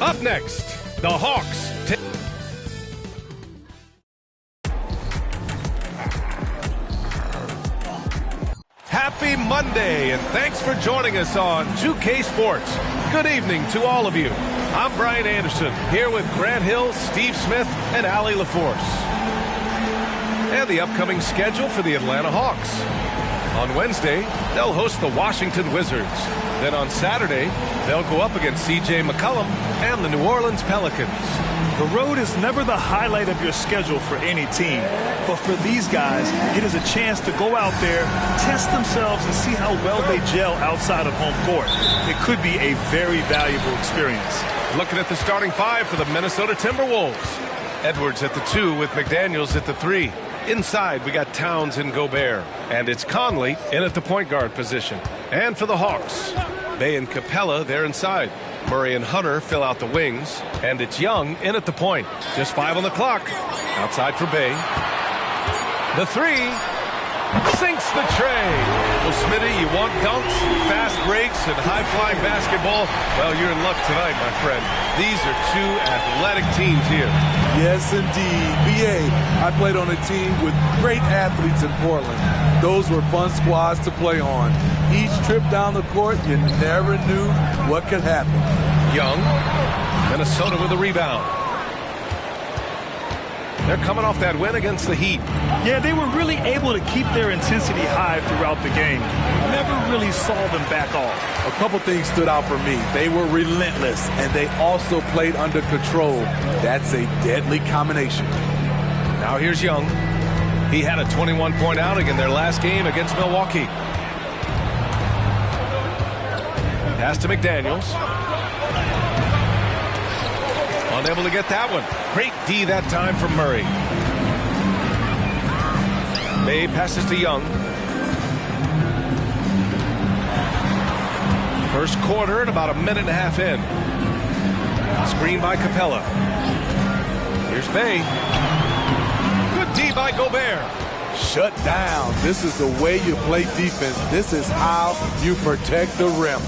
Up next, the Hawks. Happy Monday, and thanks for joining us on 2K Sports. Good evening to all of you. I'm Brian Anderson, here with Grant Hill, Steve Smith, and Allie LaForce. And the upcoming schedule for the Atlanta Hawks. On Wednesday, they'll host the Washington Wizards. Then on Saturday, they'll go up against C.J. McCollum and the New Orleans Pelicans. The road is never the highlight of your schedule for any team. But for these guys, it is a chance to go out there, test themselves, and see how well they gel outside of home court. It could be a very valuable experience. Looking at the starting five for the Minnesota Timberwolves. Edwards at the 2 with McDaniels at the 3. Inside, we got Towns and Gobert. And it's Conley in at the point guard position. And for the Hawks, Bey and Capella, they're inside. Murray and Hunter fill out the wings. And it's Young in at the point. Just 5 on the clock. Outside for Bey. The 3 sinks the tray. Well, Smitty, you want dunks, fast breaks, and high-flying basketball? Well, you're in luck tonight, my friend. These are two athletic teams here. Yes, indeed. B.A., I played on a team with great athletes in Portland. Those were fun squads to play on. Each trip down the court, you never knew what could happen. Young, Minnesota with a rebound. They're coming off that win against the Heat. Yeah, they were really able to keep their intensity high throughout the game. Never really saw them back off. A couple things stood out for me. They were relentless, and they also played under control. That's a deadly combination. Now here's Young. He had a 21-point outing in their last game against Milwaukee. Pass to McDaniels. Unable to get that one. Great D that time from Murray. Bey passes to Young. First quarter and about a minute and a half in. Screen by Capella. Here's Bey. Good D by Gobert. Shut down. This is the way you play defense. This is how you protect the rim.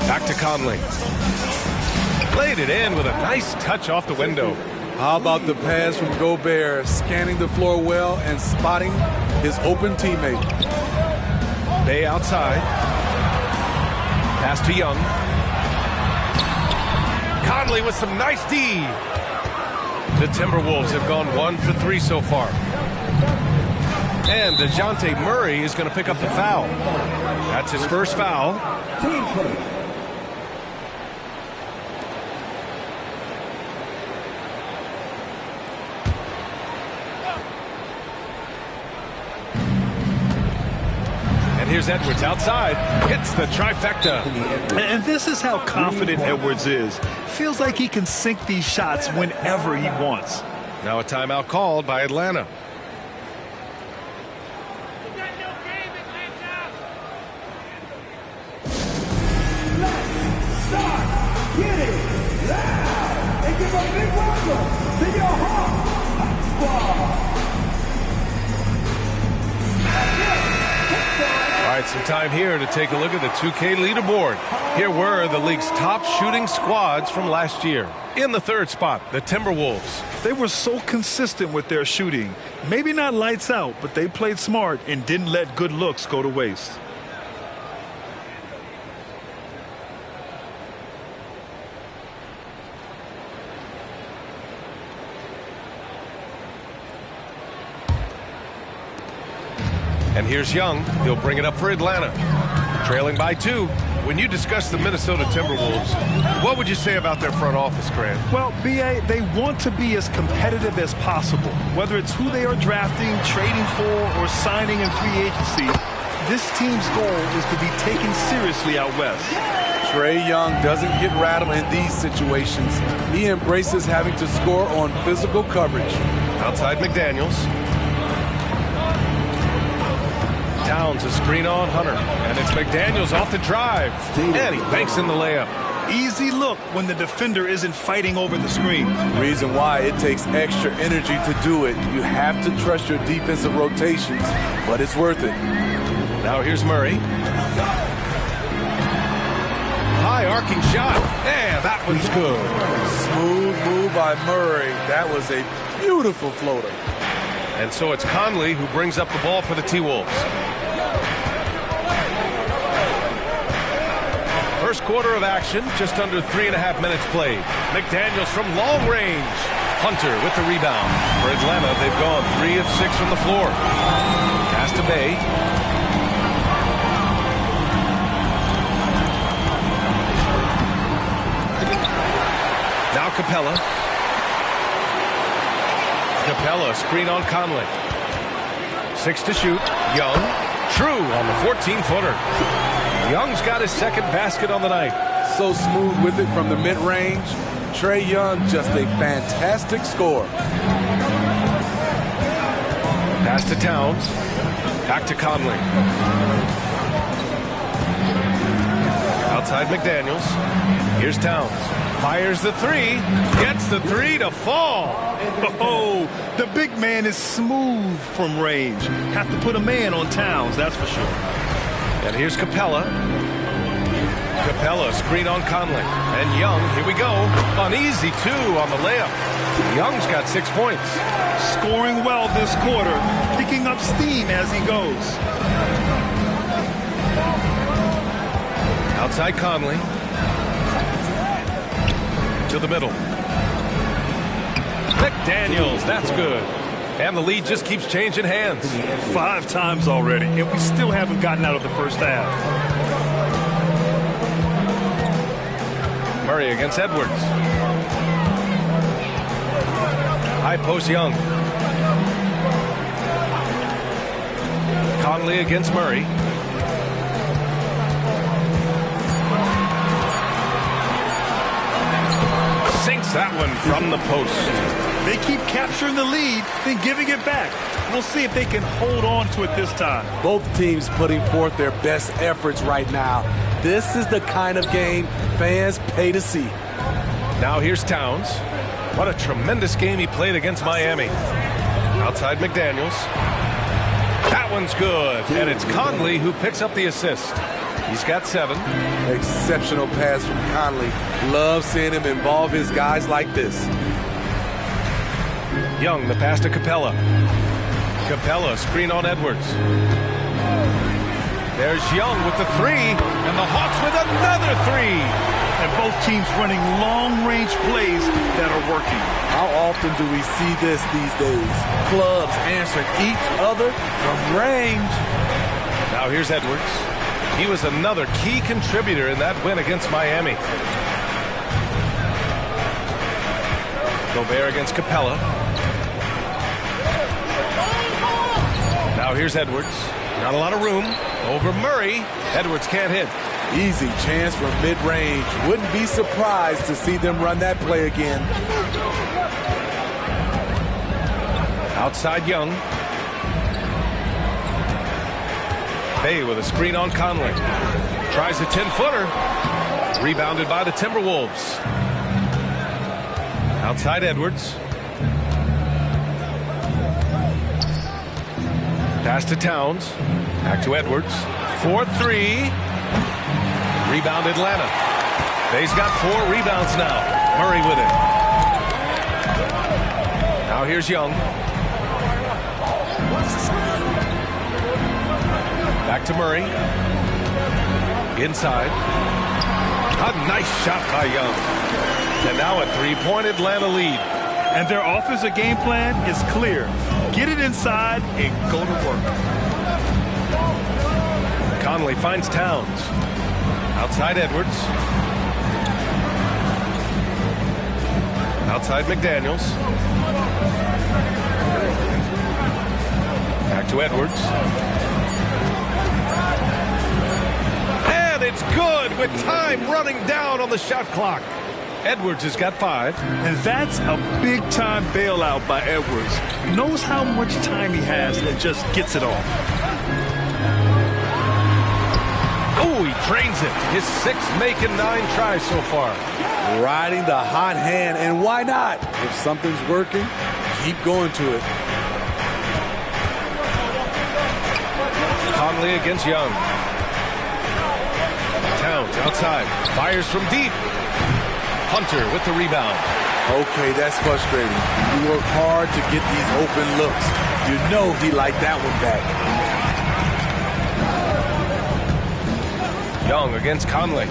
Back to Conley. Played it in with a nice touch off the window. How about the pass from Gobert, scanning the floor well and spotting his open teammate. Bey outside. Pass to Young. Conley with some nice D. The Timberwolves have gone 1 for 3 so far. And DeJounte Murray is going to pick up the foul. That's his first foul. Here's Edwards outside, hits the trifecta. And this is how confident Edwards is. Feels like he can sink these shots whenever he wants. Now a timeout called by Atlanta. Let's start getting loud and give a big welcome to your Hawks Squad. All right, some time here to take a look at the 2K leaderboard. Here were the league's top shooting squads from last year. In the third spot, the Timberwolves. They were so consistent with their shooting. Maybe not lights out, but they played smart and didn't let good looks go to waste. And here's Young. He'll bring it up for Atlanta. Trailing by 2. When you discuss the Minnesota Timberwolves, what would you say about their front office, Grant? Well, B.A., they want to be as competitive as possible. Whether it's who they are drafting, trading for, or signing in free agency, this team's goal is to be taken seriously out west. Trae Young doesn't get rattled in these situations. He embraces having to score on physical coverage. Outside McDaniels. Towns a screen on Hunter, and it's McDaniels off the drive, and he banks in the layup. Easy look when the defender isn't fighting over the screen. Reason why it takes extra energy to do it. You have to trust your defensive rotations, but it's worth it. Now here's Murray. high arcing shot. And that one's good. Smooth move by Murray. That was a beautiful floater. And so it's Conley who brings up the ball for the T-Wolves. First quarter of action, just under 3.5 minutes played. McDaniels from long range. Hunter with the rebound. For Atlanta, they've gone 3 of 6 from the floor. Pass to Bay. Now Capella. Capella, screen on Conley. 6 to shoot. Young. True on the 14-footer. Young's got his second basket on the night. So smooth with it from the mid-range. Trae Young, just a fantastic scorer. Pass to Towns. Back to Conley. Outside McDaniels. Here's Towns. Fires the three. Gets the three to fall. Oh, the big man is smooth from range. Have to put a man on Towns, that's for sure. And here's Capella. Capella, screen on Conley. And Young, here we go. An easy 2 on the layup. Young's got 6 points. Scoring well this quarter. Picking up steam as he goes. Outside Conley. To the middle. McDaniels, that's good. And the lead just keeps changing hands. 5 times already, and we still haven't gotten out of the first half. Murray against Edwards. High post Young. Conley against Murray. Sinks that one from the post. They keep capturing the lead, then giving it back. We'll see if they can hold on to it this time. Both teams putting forth their best efforts right now. This is the kind of game fans pay to see. Now here's Towns. What a tremendous game he played against Miami. Outside McDaniels. That one's good. And it's Conley who picks up the assist. He's got 7. Exceptional pass from Conley. Love seeing him involve his guys like this. Young, the pass to Capella. Capella, screen on Edwards. There's Young with the 3, and the Hawks with another 3. And both teams running long-range plays that are working. How often do we see this these days? Clubs answering each other from range. Now here's Edwards. He was another key contributor in that win against Miami. Gobert against Capella. Now here's Edwards. Not a lot of room. Over Murray. Edwards can't hit. Easy chance from mid-range. Wouldn't be surprised to see them run that play again. Outside Young. Bay with a screen on Conley. Tries a 10-footer. Rebounded by the Timberwolves. Outside Edwards. Pass to Towns. Back to Edwards. 4-3. Rebound Atlanta. Bay's got 4 rebounds now. Murray with it. Now here's Young. Back to Murray. Inside. A nice shot by Young. And now a 3-point Atlanta lead. And their offensive game plan is clear. Get it inside and go to work. Conley finds Towns. Outside Edwards. Outside McDaniels. Back to Edwards. And it's good with time running down on the shot clock. Edwards has got 5. And that's a big-time bailout by Edwards. Knows how much time he has and just gets it off. Oh, he drains it. His 6th making 9 tries so far. Riding the hot hand, and why not? If something's working, keep going to it. Conley against Young. Towns outside. Fires from deep. Hunter with the rebound. Okay, that's frustrating. You work hard to get these open looks. You know he liked that one back. Young against Conley.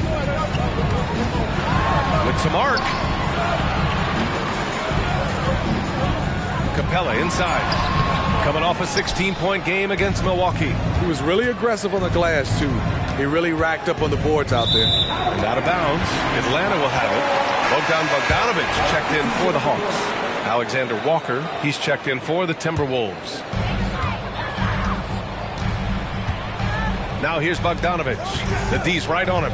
With some arc. Capella inside. Coming off a 16-point game against Milwaukee. He was really aggressive on the glass, too. He really racked up on the boards out there. And out of bounds. Atlanta will have it. Bogdan Bogdanović checked in for the Hawks. Alexander Walker, he's checked in for the Timberwolves. Now here's Bogdanović. The D's right on him.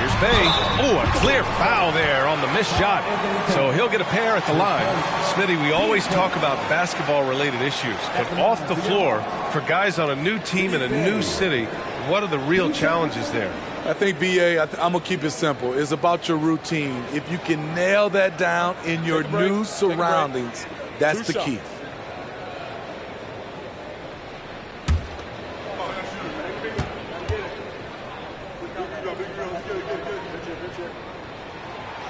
Here's Bay. Oh, a clear foul there on the missed shot. So he'll get a pair at the line. Smitty, we always talk about basketball-related issues, but off the floor, for guys on a new team in a new city, what are the real challenges there? I think, B.A., I'm going to keep it simple. It's about your routine. If you can nail that down in your new surroundings, that's the key.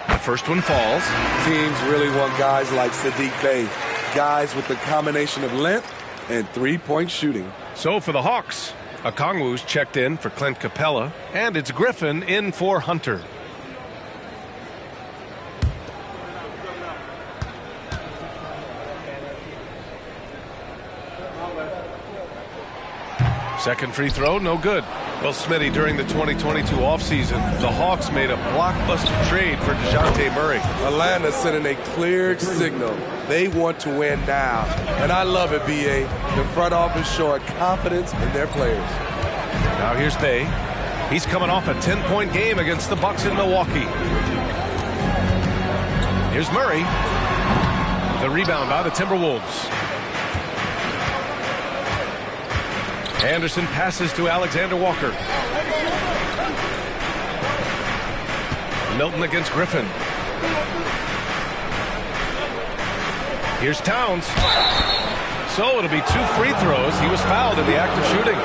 The first one falls. Teams really want guys like Saddiq Bey, guys with the combination of length and three-point shooting. So for the Hawks, Okongwu's checked in for Clint Capella, and it's Griffin in for Hunter. Second free throw, no good. Well, Smitty, during the 2022 offseason, the Hawks made a blockbuster trade for DeJounte Murray. Atlanta sending a clear signal. They want to win now. And I love it, B.A. The front office showing confidence in their players. Now here's Bay. He's coming off a 10-point game against the Bucks in Milwaukee. Here's Murray. The rebound by the Timberwolves. Anderson passes to Alexander Walker. Milton against Griffin. Here's Towns. So it'll be 2 free throws. He was fouled in the act of shooting.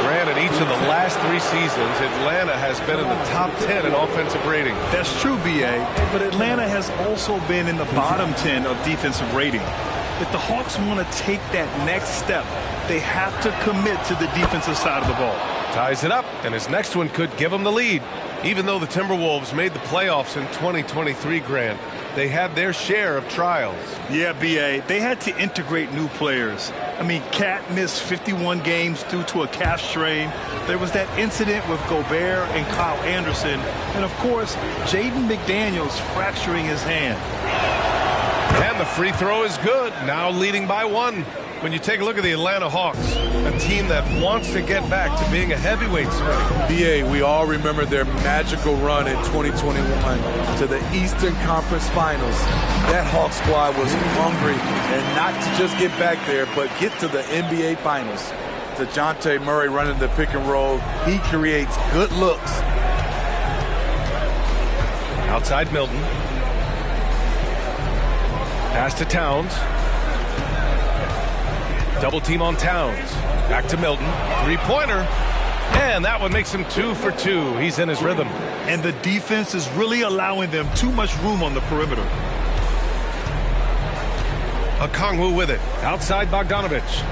Granted, each of the last 3 seasons, Atlanta has been in the top 10 in offensive rating. That's true, B.A., but Atlanta has also been in the bottom 10 of defensive rating. If the Hawks want to take that next step, they have to commit to the defensive side of the ball. Ties it up, and his next one could give him the lead. Even though the Timberwolves made the playoffs in 2023, Grant, they had their share of trials. Yeah, B.A., they had to integrate new players. I mean, Cat missed 51 games due to a calf strain. There was that incident with Gobert and Kyle Anderson. And, of course, Jaden McDaniels fracturing his hand. And the free throw is good, now leading by 1. When you take a look at the Atlanta Hawks, a team that wants to get back to being a heavyweight spread. B.A., we all remember their magical run in 2021 to the Eastern Conference Finals. That Hawks squad was hungry, and not to just get back there, but get to the NBA Finals. DeJounte Murray running the pick and roll. He creates good looks. Outside Milton. Pass to Towns. Double team on Towns. Back to Milton. 3-pointer. And that one makes him 2 for 2. He's in his rhythm. And the defense is really allowing them too much room on the perimeter. Okongwu with it. Outside Bogdanović.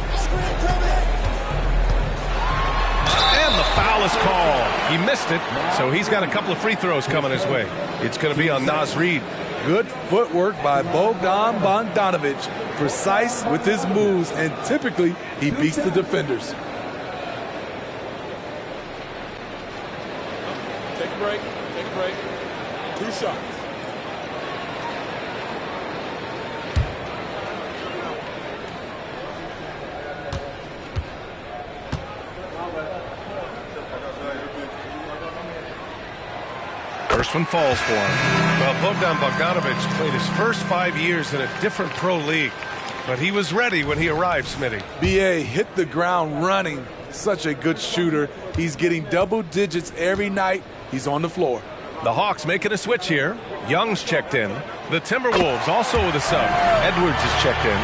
And the foul is called. He missed it, so he's got a couple of free throws coming his way. It's going to be on Naz Reid. Good footwork by Bogdan Bogdanović. Precise with his moves, and typically he beats the defenders. Take a break. Take a break. 2 shots. First one falls for him. Well, Bogdan Bogdanović played his first 5 years in a different pro league, but he was ready when he arrived, Smitty. B.A. hit the ground running. Such a good shooter. He's getting double digits every night. He's on the floor. The Hawks making a switch here. Young's checked in. The Timberwolves also with a sub. Edwards is checked in.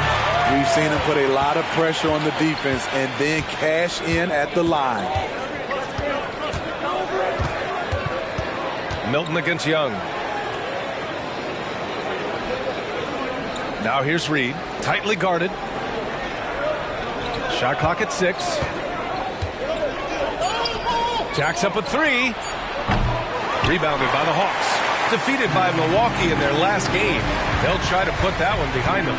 We've seen him put a lot of pressure on the defense and then cash in at the line. Milton against Young. Now here's Reed, tightly guarded. Shot clock at 6. Jacks up a 3. Rebounded by the Hawks. Defeated by Milwaukee in their last game. They'll try to put that one behind them.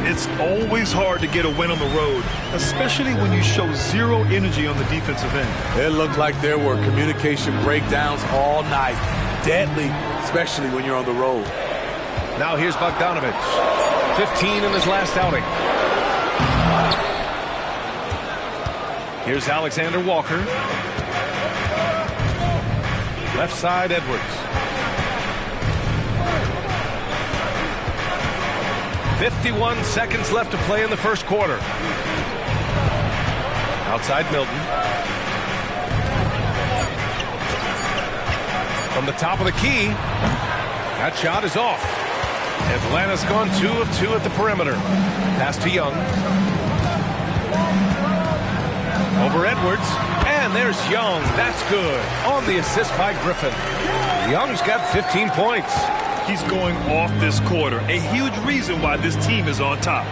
It's always hard to get a win on the road, especially when you show zero energy on the defensive end. It looked like there were communication breakdowns all night. Deadly, especially when you're on the road. Now here's Bogdanovich. 15 in his last outing. Here's Alexander Walker. Left side, Edwards. 51 seconds left to play in the first quarter. Outside Milton. From the top of the key. That shot is off. Atlanta's gone 2 of 2 at the perimeter. Pass to Young. Over Edwards. And there's Young. That's good. On the assist by Griffin. Young's got 15 points. He's going off this quarter. A huge reason why this team is on top.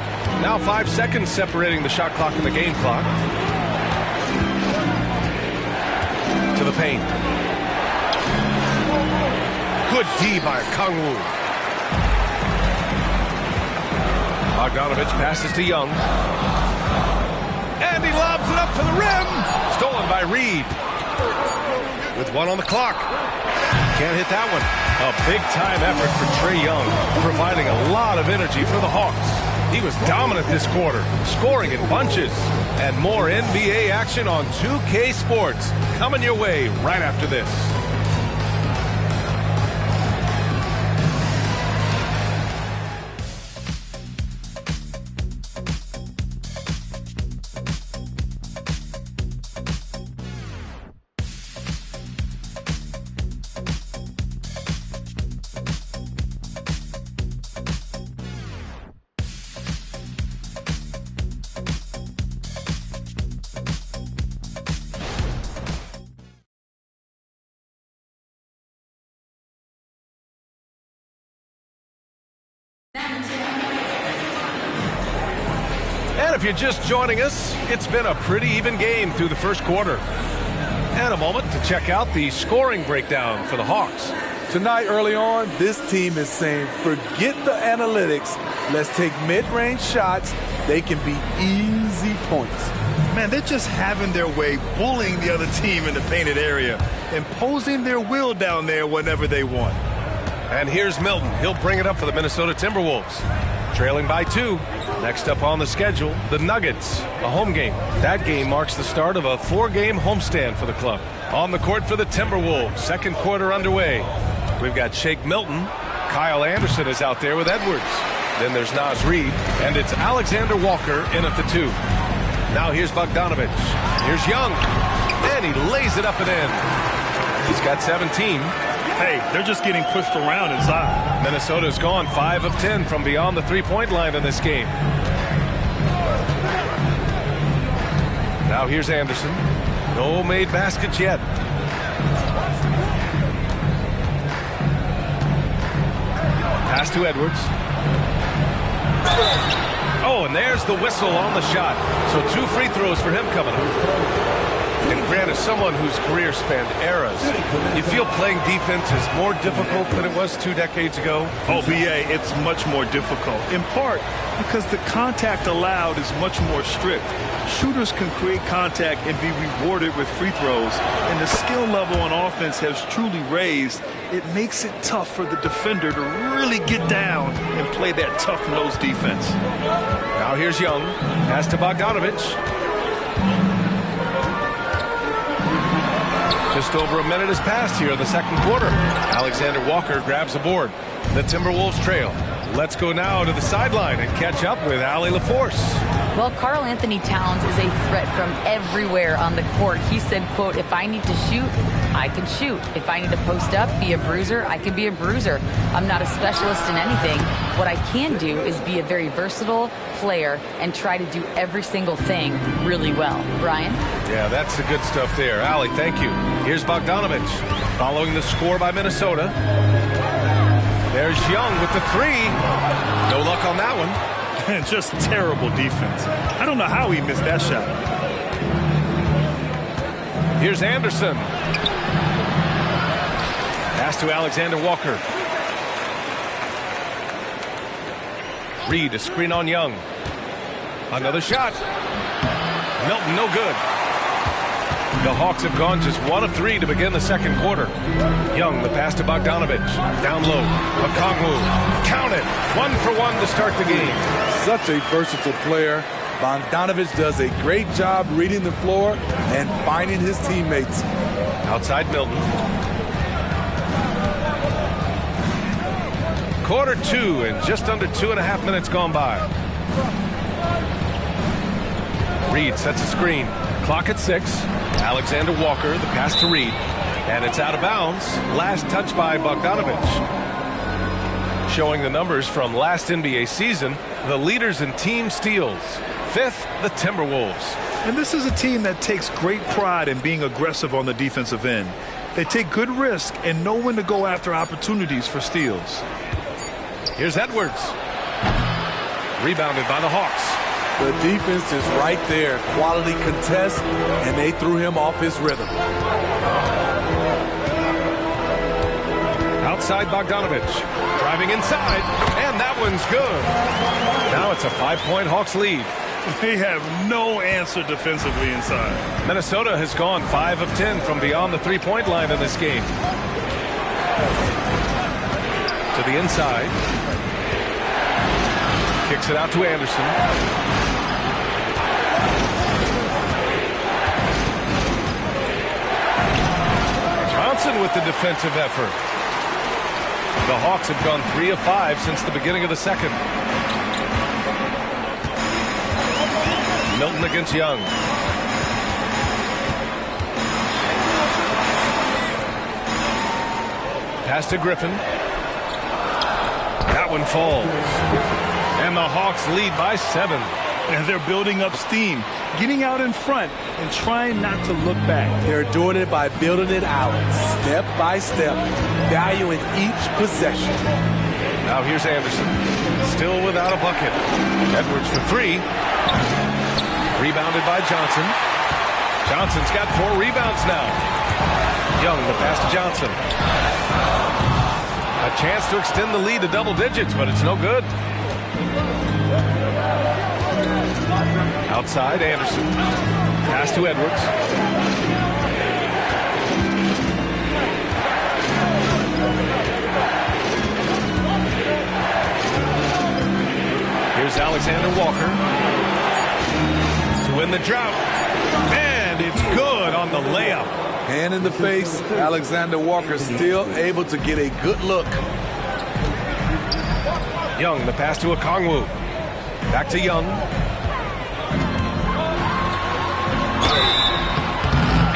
Now 5 seconds separating the shot clock and the game clock. To the paint. Good D by Kangwoo. Bogdanovich passes to Young. And he lobs it up to the rim. Stolen by Reed. With 1 on the clock. Can't hit that one. A big-time effort for Trae Young, providing a lot of energy for the Hawks. He was dominant this quarter, scoring in bunches. And more NBA action on 2K Sports coming your way right after this. And if you're just joining us, it's been a pretty even game through the first quarter. And a moment to check out the scoring breakdown for the Hawks. Tonight, early on, this team is saying, forget the analytics. Let's take mid-range shots. They can be easy points. Man, they're just having their way, bullying the other team in the painted area, imposing their will down there whenever they want. And here's Milton. He'll bring it up for the Minnesota Timberwolves. Trailing by 2. Next up on the schedule, the Nuggets, a home game. That game marks the start of a 4-game homestand for the club. On the court for the Timberwolves, second quarter underway. We've got Shake Milton. Kyle Anderson is out there with Edwards. Then there's Naz Reid, and it's Alexander Walker in at the 2. Now here's Bogdanovich. Here's Young, and he lays it up and in. He's got 17. Hey, they're just getting pushed around inside. Minnesota's gone 5 of 10 from beyond the three-point line in this game. Now here's Anderson. No made baskets yet. Pass to Edwards. Oh, and there's the whistle on the shot. So 2 free throws for him coming up. And Grant, as someone whose career spanned eras, you feel playing defense is more difficult than it was 2 decades ago? Oh, BA, it's much more difficult, in part because the contact allowed is much more strict. Shooters can create contact and be rewarded with free throws, and the skill level on offense has truly raised. It makes it tough for the defender to really get down and play that tough-nosed defense. Now here's Young. Pass to Bogdanovich. Just over a minute has passed here in the second quarter. Alexander Walker grabs the board. The Timberwolves trail. Let's go now to the sideline and catch up with Allie LaForce. Well, Karl Anthony Towns is a threat from everywhere on the court. He said, quote, if I need to shoot, I can shoot. If I need to post up, be a bruiser, I can be a bruiser. I'm not a specialist in anything. What I can do is be a very versatile player and try to do every single thing really well. Brian? Yeah, that's the good stuff there. Allie, thank you. Here's Bogdanovich following the score by Minnesota. There's Young with the three. No luck on that one. Just terrible defense. I don't know how he missed that shot. Here's Anderson. Pass to Alexander Walker. Reed, a screen on Young. Another shot. Milton, no good. The Hawks have gone just 1 of 3 to begin the second quarter. Young, the pass to Bogdanovich. Down low. Okongwu. Count it. 1 for 1 to start the game. Such a versatile player. Bogdanovich does a great job reading the floor and finding his teammates. Outside Milton. Quarter 2 and just under 2.5 minutes gone by. Reed sets a screen. Clock at 6. Alexander Walker, the pass to Reed. And it's out of bounds. Last touch by Bogdanovich. Showing the numbers from last NBA season, the leaders in team steals. 5th, the Timberwolves. And this is a team that takes great pride in being aggressive on the defensive end. They take good risk and know when to go after opportunities for steals. Here's Edwards. Rebounded by the Hawks. The defense is right there. Quality contest, and they threw him off his rhythm. Outside Bogdanovich. Driving inside, and that one's good. Now it's a 5-point Hawks lead. They have no answer defensively inside. Minnesota has gone 5 of 10 from beyond the three-point line in this game. To the inside. Kicks it out to Anderson. Johnson with the defensive effort. The Hawks have gone 3 of 5 since the beginning of the second. Milton against Young. Pass to Griffin. That one falls. And the Hawks lead by 7. And they're building up steam, getting out in front and trying not to look back. They're doing it by building it out, step by step, valuing each possession. Now here's Anderson, still without a bucket. Edwards for 3. Rebounded by Johnson. Johnson's got 4 rebounds now. Young, the pass to Johnson. A chance to extend the lead to double digits, but it's no good. Outside, Anderson. Pass to Edwards. Here's Alexander Walker to win the drought. And it's good on the layup. Hand in the face, Alexander Walker still able to get a good look. Young, the pass to Okongwu. Back to Young.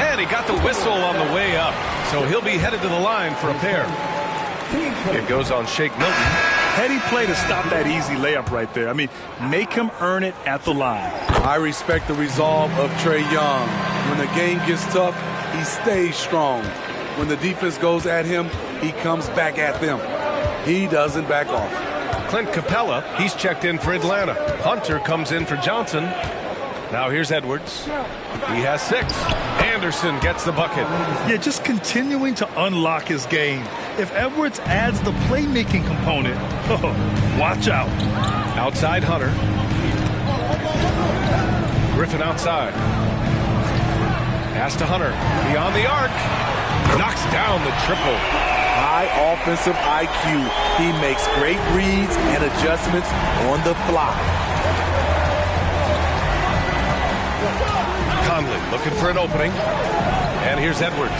And he got the whistle on the way up. So he'll be headed to the line for a pair. It goes on Shake Milton. Heady play to stop that easy layup right there. I mean, make him earn it at the line. I respect the resolve of Trae Young. When the game gets tough, he stays strong. When the defense goes at him, he comes back at them. He doesn't back off. Clint Capella, he's checked in for Atlanta. Hunter comes in for Johnson. Now here's Edwards. He has 6. Anderson gets the bucket. Yeah, just continuing to unlock his game. If Edwards adds the playmaking component, watch out. Outside Hunter. Griffin outside. Pass to Hunter. Beyond the arc. Knocks down the triple. High offensive IQ. He makes great reads and adjustments on the fly. Conley looking for an opening. And here's Edwards.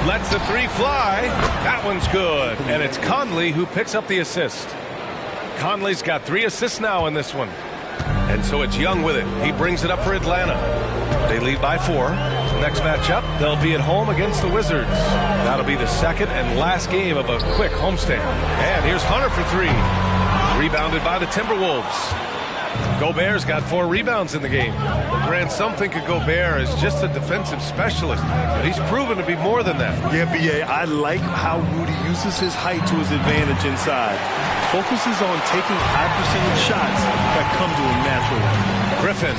Lets the 3 fly. That one's good. And it's Conley who picks up the assist. Conley's got 3 assists now in this one. And so it's Young with it. He brings it up for Atlanta. They lead by 4. Next matchup, they'll be at home against the Wizards. That'll be the second and last game of a quick homestand. And here's Hunter for 3. Rebounded by the Timberwolves. Gobert's got 4 rebounds in the game. Grant, some think of Gobert as just a defensive specialist, but he's proven to be more than that. Yeah, B.A., I like how Rudy uses his height to his advantage inside. Focuses on taking high percentage shots that come to him naturally. Griffin.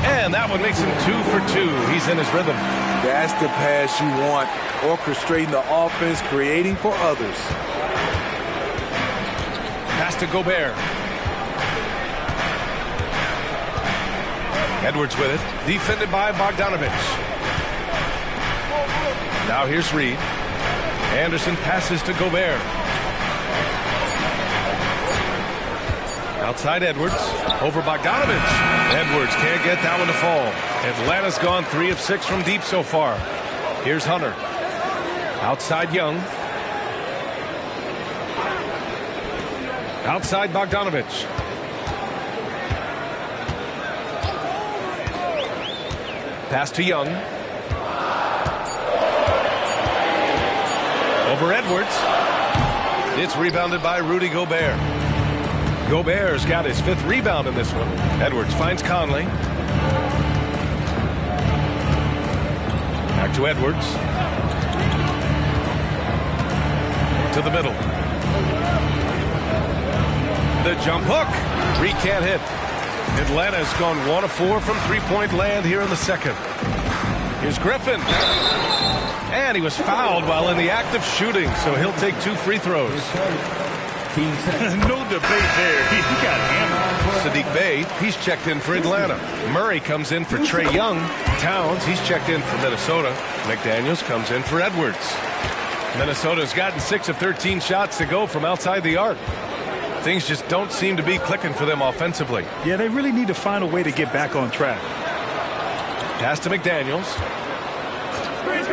And that one makes him 2 for 2. He's in his rhythm. That's the pass you want. Orchestrating the offense, creating for others. Pass to Gobert. Edwards with it. Defended by Bogdanovich. Now here's Reed. Anderson passes to Gobert. Outside Edwards. Over Bogdanovich. Edwards can't get that one to fall. Atlanta's gone 3 of 6 from deep so far. Here's Hunter. Outside Young. Outside Bogdanovich. Pass to Young. Over Edwards. It's rebounded by Rudy Gobert. Gobert's got his 5th rebound in this one. Edwards finds Conley. Back to Edwards. To the middle. The jump hook. Reed can't hit. Atlanta's gone 1 of 4 from three-point land here in the second. Here's Griffin. And he was fouled while in the act of shooting, so he'll take 2 free throws. No debate there. He got hammered. Sadiq Bey, he's checked in for Atlanta. Murray comes in for Trae Young. Towns, he's checked in for Minnesota. McDaniels comes in for Edwards. Minnesota's gotten 6 of 13 shots to go from outside the arc. Things just don't seem to be clicking for them offensively. Yeah, they really need to find a way to get back on track. Pass to McDaniels.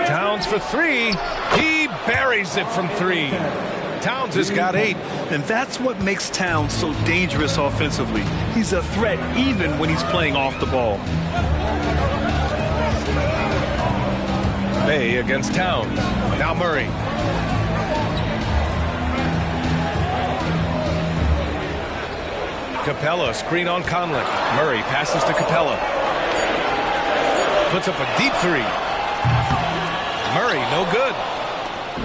Towns for 3. He buries it from 3. Towns has got 8. And that's what makes Towns so dangerous offensively. He's a threat even when he's playing off the ball. Bey against Towns. Now Murray. Capella, screen on Conley. Murray passes to Capella. Puts up a deep 3. Murray, no good.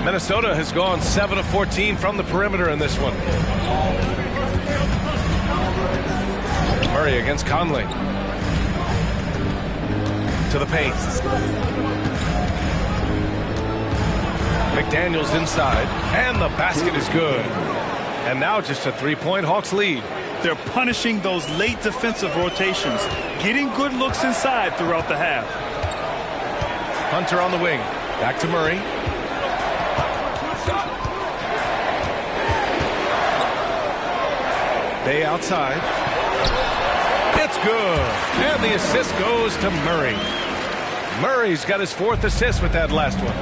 Minnesota has gone 7 of 14 from the perimeter in this one. Murray against Conley. To the paint. McDaniels inside. And the basket is good. And now just a 3-point Hawks lead. They're punishing those late defensive rotations, getting good looks inside throughout the half. Hunter on the wing. Back to Murray. Bey outside. It's good. And the assist goes to Murray. Murray's got his 4th assist with that last one.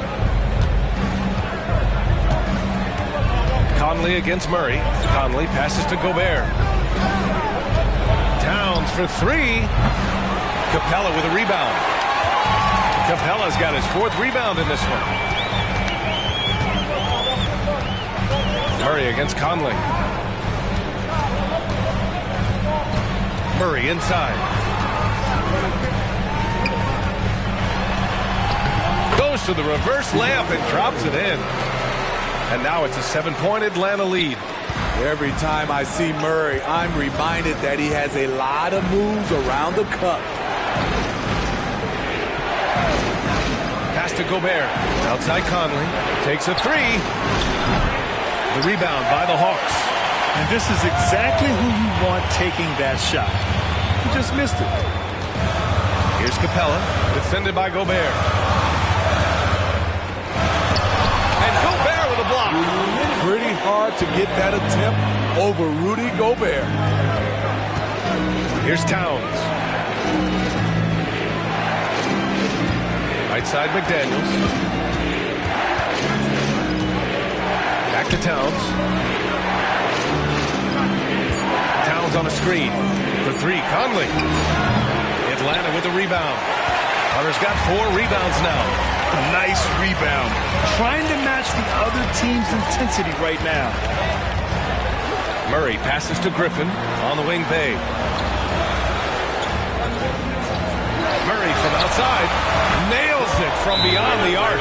Conley against Murray. Conley passes to Gobert. Towns for 3. Capella with a rebound. Capella's got his 4th rebound in this one. Murray against Conley. Murray inside. Goes to the reverse layup and drops it in. And now it's a 7-point Atlanta lead. Every time I see Murray, I'm reminded that he has a lot of moves around the cup. Pass to Gobert. Outside Conley. Takes a 3. The rebound by the Hawks. And this is exactly who you want taking that shot. He just missed it. Here's Capella. Defended by Gobert. And Gobert with a block. Pretty hard to get that attempt over Rudy Gobert. Here's Towns. Right side McDaniels. Back to Towns. McDaniels on a screen. For three, Conley. Atlanta with a rebound. Hunter's got 4 rebounds now. Nice rebound. Trying to match the other team's intensity right now. Murray passes to Griffin on the wing Bay. Murray from outside nails it from beyond the arc.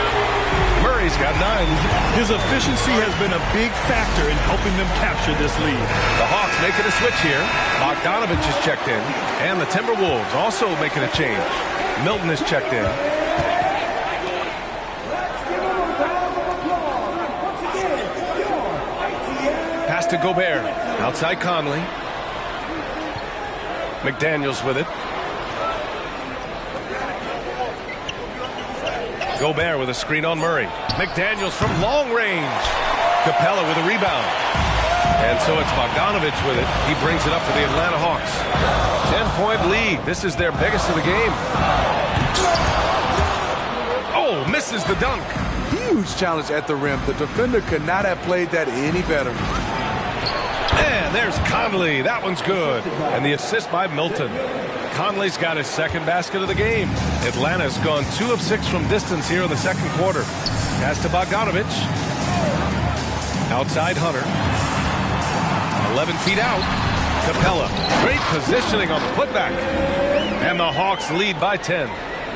Murray's got 9. His efficiency has been a big factor in helping them capture this lead. The Hawks making a switch here. Bogdanovich is checked in. And the Timberwolves also making a change. Milton is checked in. Pass to Gobert. Outside Conley. McDaniels with it. Gobert with a screen on Murray. McDaniels from long range. Capella with a rebound. And so it's Bogdanovich with it. He brings it up for the Atlanta Hawks. 10-point lead. This is their biggest of the game. Oh, misses the dunk. Huge challenge at the rim. The defender could not have played that any better. And there's Conley. That one's good. And the assist by Milton. Conley's got his second basket of the game. Atlanta's gone 2 of 6 from distance here in the second quarter. Pass to Bogdanovich. Outside Hunter. 11 feet out. Capella. Great positioning on the putback. And the Hawks lead by 10.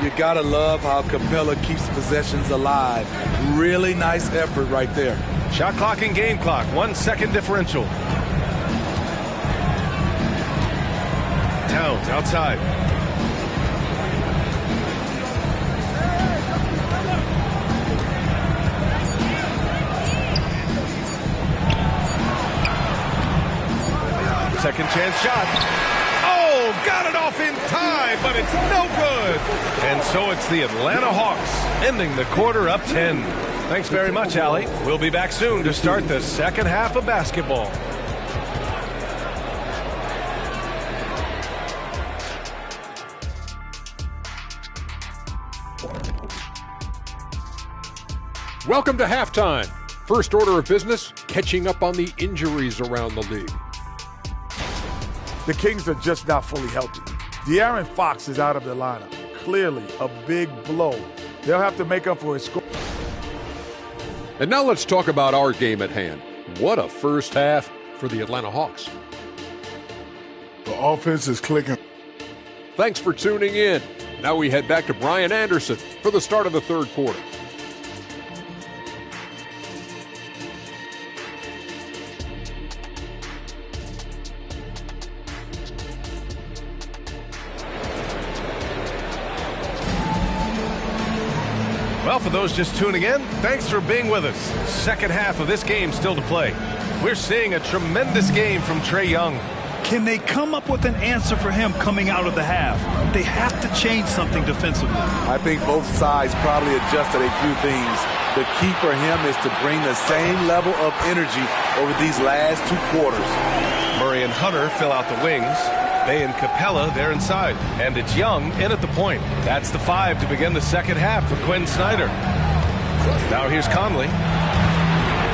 You gotta love how Capella keeps possessions alive. Really nice effort right there. Shot clock and game clock. 1 second differential. Towns outside. Second chance shot. Oh, got it off in time, but it's no good. And so it's the Atlanta Hawks ending the quarter up 10. Thanks very much, Allie. We'll be back soon to start the second half of basketball. Welcome to halftime. First order of business, catching up on the injuries around the league. The Kings are just not fully healthy. De'Aaron Fox is out of the lineup. Clearly a big blow. They'll have to make up for his score. And now let's talk about our game at hand. What a first half for the Atlanta Hawks. The offense is clicking. Thanks for tuning in. Now we head back to Brian Anderson for the start of the third quarter. Well, for those just tuning in, thanks for being with us. Second half of this game still to play. We're seeing a tremendous game from Trae Young. Can they come up with an answer for him coming out of the half? They have to change something defensively. I think both sides probably adjusted a few things. The key for him is to bring the same level of energy over these last 2 quarters. Murray and Hunter fill out the wings. Bay and Capella, they're inside. And it's Young in at the point. That's the 5 to begin the second half for Quinn Snyder. Now here's Conley.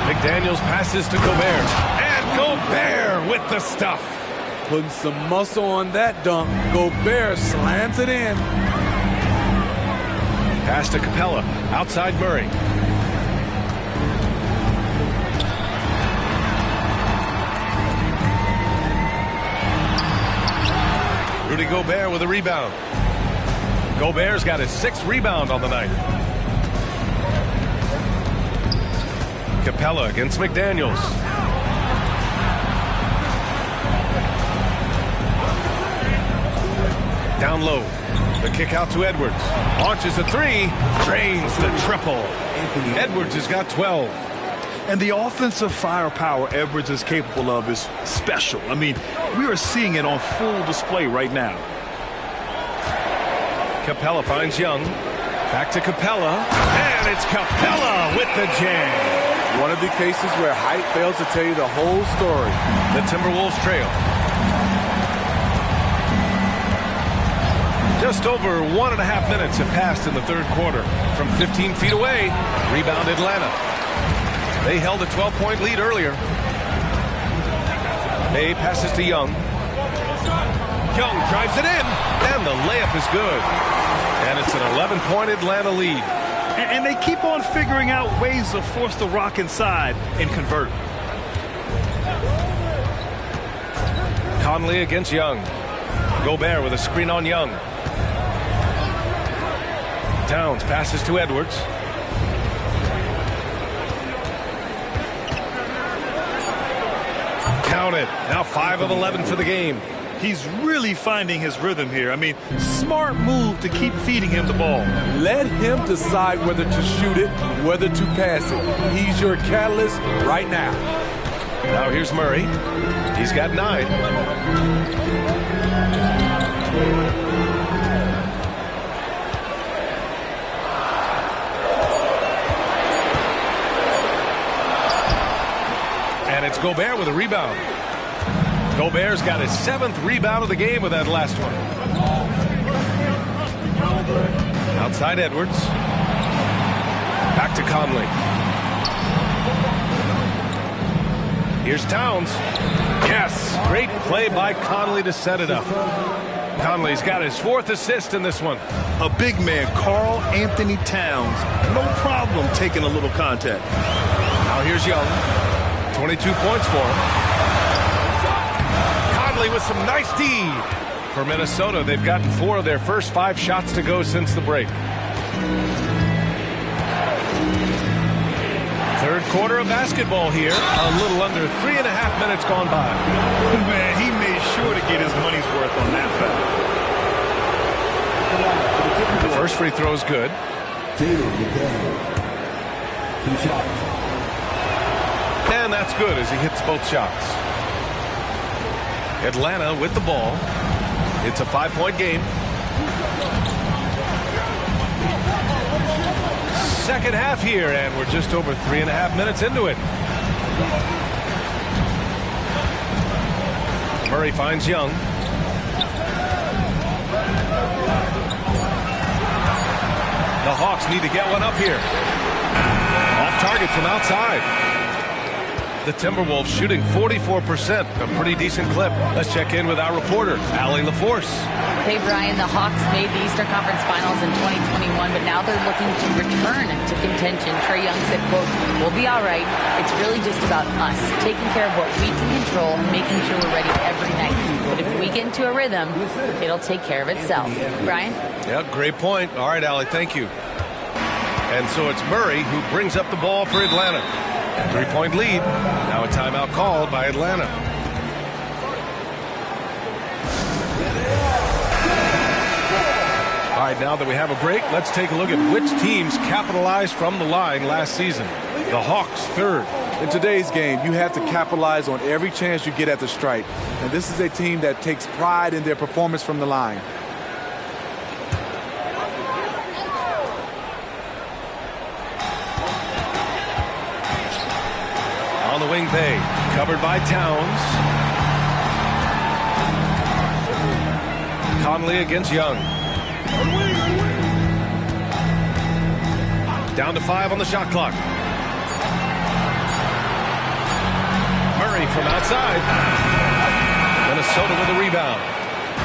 McDaniels passes to Gobert. And Gobert with the stuff. Putting some muscle on that dunk. Gobert slams it in. Pass to Capella. Outside Murray. Rudy Gobert with a rebound. Gobert's got his 6th rebound on the night. Capella against McDaniels. Down low. The kick out to Edwards. Launches a 3. Drains the triple. Edwards has got 12. And the offensive firepower Edwards is capable of is special. I mean, we are seeing it on full display right now. Capella finds Young. Back to Capella. And it's Capella with the jam. One of the cases where height fails to tell you the whole story. The Timberwolves trail. Just over 1.5 minutes have passed in the third quarter. From 15 feet away, rebound Atlanta. They held a 12-point lead earlier. Bay passes to Young. Young drives it in, and the layup is good. And it's an 11-point Atlanta lead. And they keep on figuring out ways to force the Rock inside and convert. Conley against Young. Gobert with a screen on Young. Towns passes to Edwards. Count it. Now 5 of 11 for the game. He's really finding his rhythm here. I mean, smart move to keep feeding him the ball. Let him decide whether to shoot it, whether to pass it. He's your catalyst right now. Now here's Murray. He's got 9. And it's Gobert with a rebound. Gobert's got his 7th rebound of the game with that last one. Outside Edwards. Back to Conley. Here's Towns. Yes, great play by Conley to set it up. Conley's got his 4th assist in this one. A big man, Karl Anthony Towns. No problem taking a little contact. Now here's Young. 22 points for him. Conley with some nice D. For Minnesota, they've gotten 4 of their first 5 shots to go since the break. Third quarter of basketball here. A little under 3.5 minutes gone by. Man, he made sure to get his money's worth on that foul. The first free throw is good. 2 shots. And that's good as he hits both shots. Atlanta with the ball. It's a 5-point game. Second half here, and we're just over 3.5 minutes into it. Murray finds Young. The Hawks need to get one up here. Off target from outside. The Timberwolves shooting 44%, a pretty decent clip. Let's check in with our reporter, Allie LaForce. Hey, Brian, the Hawks made the Eastern Conference Finals in 2021, but now they're looking to return to contention. Trae Young said, quote, "We'll be all right. It's really just about us, taking care of what we can control and making sure we're ready every night. But if we get into a rhythm, it'll take care of itself." Brian? Yeah, great point. All right, Allie, thank you. And so it's Murray who brings up the ball for Atlanta. 3-point lead. Now a timeout called by Atlanta. All right, now that we have a break, let's take a look at which teams capitalized from the line last season. The Hawks, 3rd. In today's game, you have to capitalize on every chance you get at the stripe. And this is a team that takes pride in their performance from the line. On the wing pay, covered by Towns. Conley against Young. Down to 5 on the shot clock. Murray from outside. Minnesota with a rebound.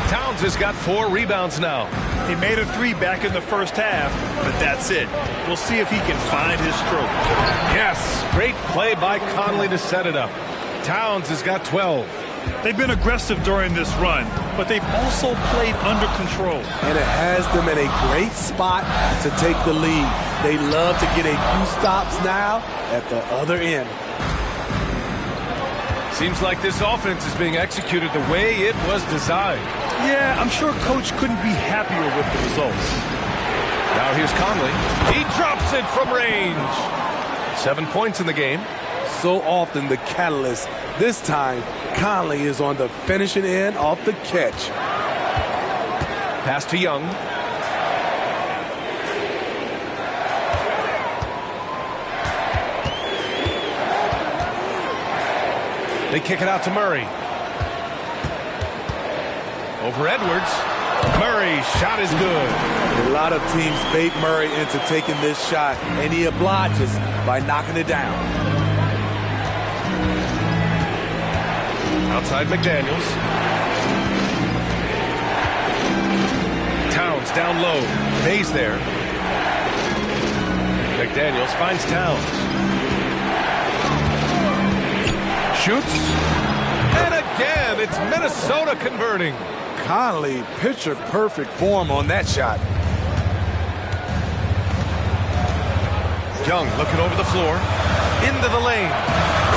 Towns has got 4 rebounds now. He made a 3 back in the first half, but that's it. We'll see if he can find his stroke. Yes, great play by Conley to set it up. Towns has got 12. They've been aggressive during this run, but they've also played under control. And it has them in a great spot to take the lead. They love to get a few stops now at the other end. Seems like this offense is being executed the way it was designed. Yeah, I'm sure Coach couldn't be happier with the results. Now here's Conley. He drops it from range. 7 points in the game. So often the catalyst. This time, Conley is on the finishing end off the catch. Pass to Young. They kick it out to Murray. Over Edwards. Murray's shot is good. A lot of teams bait Murray into taking this shot, and he obliges by knocking it down. Outside McDaniels. Edwards down low. Bay's there. McDaniels finds Towns. Shoots. And again, it's Minnesota converting. Conley, picture-perfect form on that shot. Young looking over the floor. Into the lane.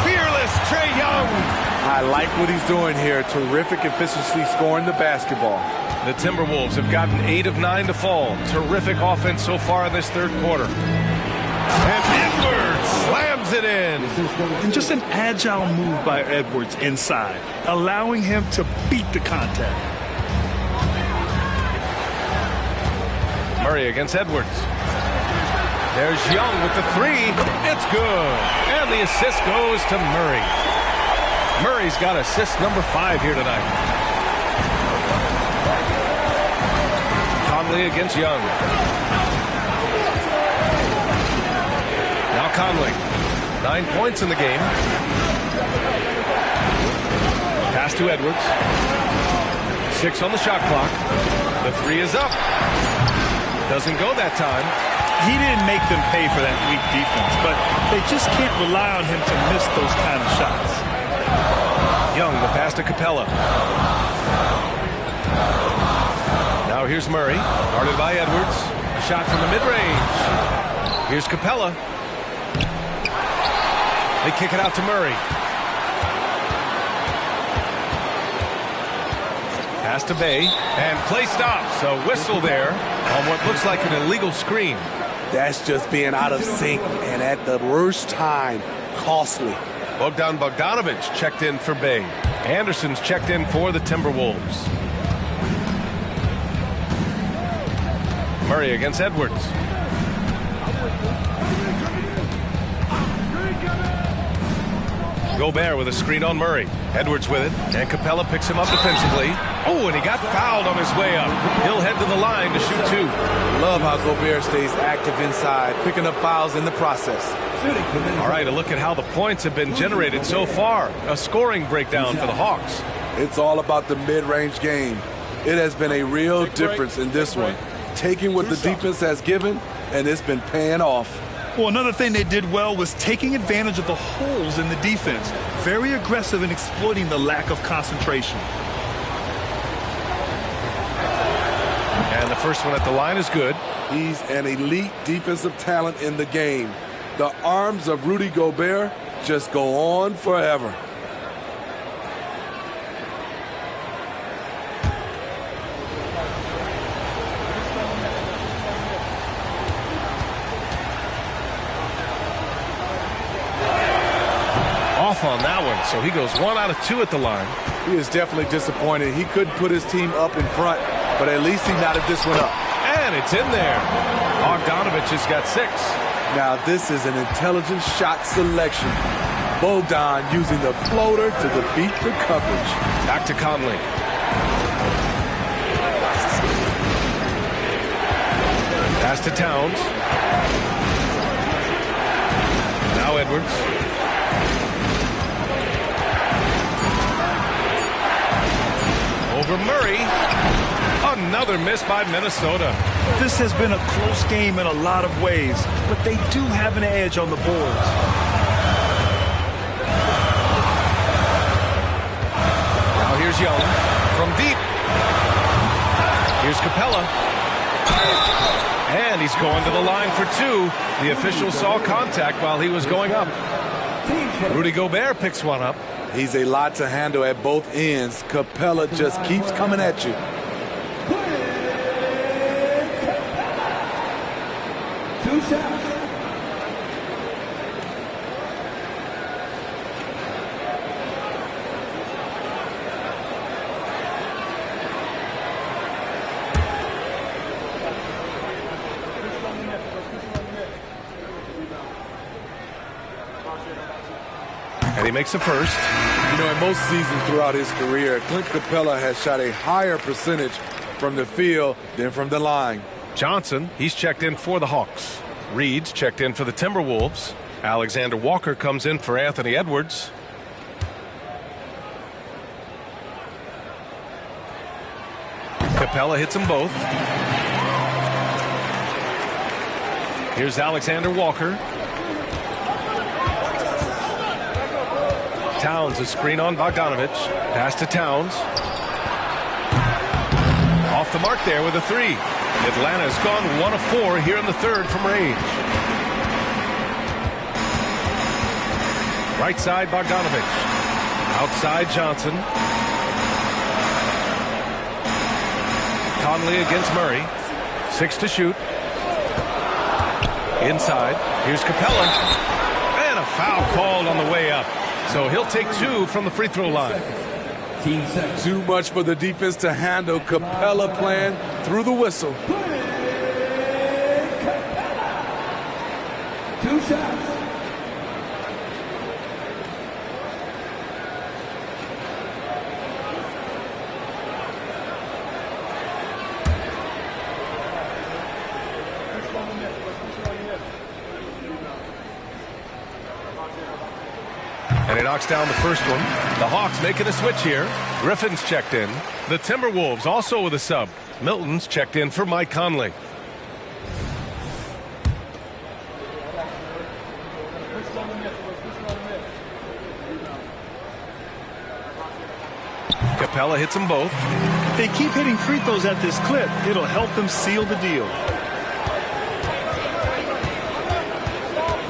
Fearless Trae Young. I like what he's doing here. Terrific efficiency scoring the basketball. The Timberwolves have gotten 8 of 9 to fall. Terrific offense so far in this third quarter. And Edwards slams it in. And just an agile move by Edwards inside, allowing him to beat the contact. Murray against Edwards. There's Young with the three. It's good. And the assist goes to Murray. Murray's got assist number 5 here tonight. Conley against Young. Now Conley. 9 points in the game. Pass to Edwards. 6 on the shot clock. The 3 is up. Doesn't go that time. He didn't make them pay for that weak defense, but they just can't rely on him to miss those kind of shots. Young, the pass to Capella. Now here's Murray, guarded by Edwards. A shot from the mid-range. Here's Capella. They kick it out to Murray. Pass to Bay, and play stops. A whistle there on what looks like an illegal screen. That's just being out of sync, and at the worst time, costly. Bogdan Bogdanović checked in for Bay. Anderson's checked in for the Timberwolves. Murray against Edwards. Gobert with a screen on Murray. Edwards with it, and Capella picks him up defensively. Oh, and he got fouled on his way up. He'll head to the line to shoot 2. Love how Gobert stays active inside, picking up fouls in the process. All right, a look at how the points have been generated so far. A scoring breakdown for the Hawks. It's all about the mid-range game. It has been a real difference in this one. Taking what the defense has given, and it's been paying off. Well, another thing they did well was taking advantage of the holes in the defense. Very aggressive in exploiting the lack of concentration. And the first one at the line is good. He's an elite defensive talent in the game. The arms of Rudy Gobert just go on forever. Off on that one, so he goes 1 out of 2 at the line. He is definitely disappointed. He couldn't put his team up in front, but at least he knotted this one up. And it's in there. Bogdanović has got 6. Now this is an intelligent shot selection. Bogdan using the floater to defeat the coverage. Back to Conley. Pass to Towns. Now Edwards. Over Murray. Another miss by Minnesota. This has been a close game in a lot of ways, but they do have an edge on the boards. Now here's Young from deep. Here's Capella. And he's going to the line for 2. The official saw contact while he was going up. Rudy Gobert picks one up. He's a lot to handle at both ends. Capella just keeps coming at you. Two shots. And he makes a first. You know, in most seasons throughout his career, Clint Capella has shot a higher percentage from the field than from the line. Johnson, he's checked in for the Hawks. Reed's checked in for the Timberwolves. Alexander Walker comes in for Anthony Edwards. Capella hits them both. Here's Alexander Walker. Towns, a screen on Bogdanovich. Pass to Towns. Off the mark there with a three. Atlanta's gone 1 of 4 here in the third from range. Right side, Bogdanovich. Outside, Johnson. Conley against Murray. 6 to shoot. Inside. Here's Capella. And a foul called on the way up. So he'll take 2 from the free throw line. Too much for the defense to handle. Capella playing through the whistle. 2 shots. And he knocks down the first one. The Hawks making a switch here. Griffin's checked in. The Timberwolves also with a sub. Milton's checked in for Mike Conley. Capella hits them both. If they keep hitting free throws at this clip, it'll help them seal the deal.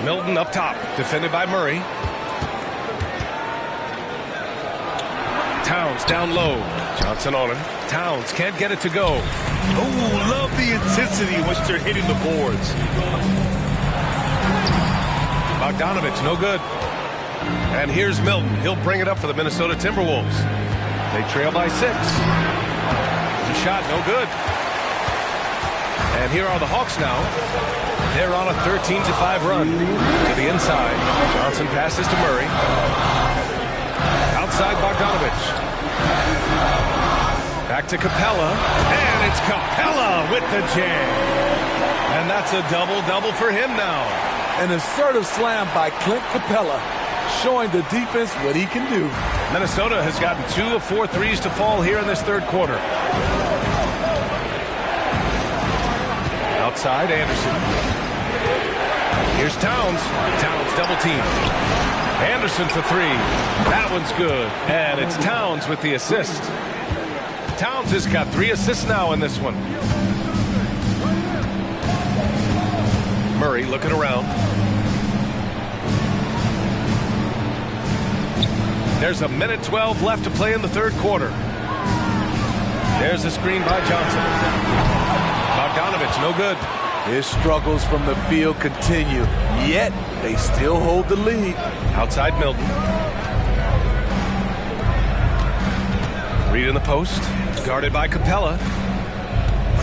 Milton up top, defended by Murray. Towns down low. Johnson on him. Towns can't get it to go. Oh, love the intensity in which they're hitting the boards. Bogdanovich, no good. And here's Milton. He'll bring it up for the Minnesota Timberwolves. They trail by 6. The shot, no good. And here are the Hawks now. They're on a 13-5 run. To the inside. Johnson passes to Murray. Outside Bogdanovich. Back to Capella. And it's Capella with the jam. And that's a double-double for him now. An assertive slam by Clint Capella, showing the defense what he can do. Minnesota has gotten 2 of 4 threes to fall here in this third quarter. Outside, Anderson. Here's Towns. Towns double team. Anderson for 3. That one's good. And it's Towns with the assist. Towns has got 3 assists now in this one. Murray looking around. There's a minute 12 left to play in the third quarter. There's a screen by Johnson. Bogdanovich, no good. His struggles from the field continue, yet they still hold the lead. Outside Milton. Reed in the post. Guarded by Capella.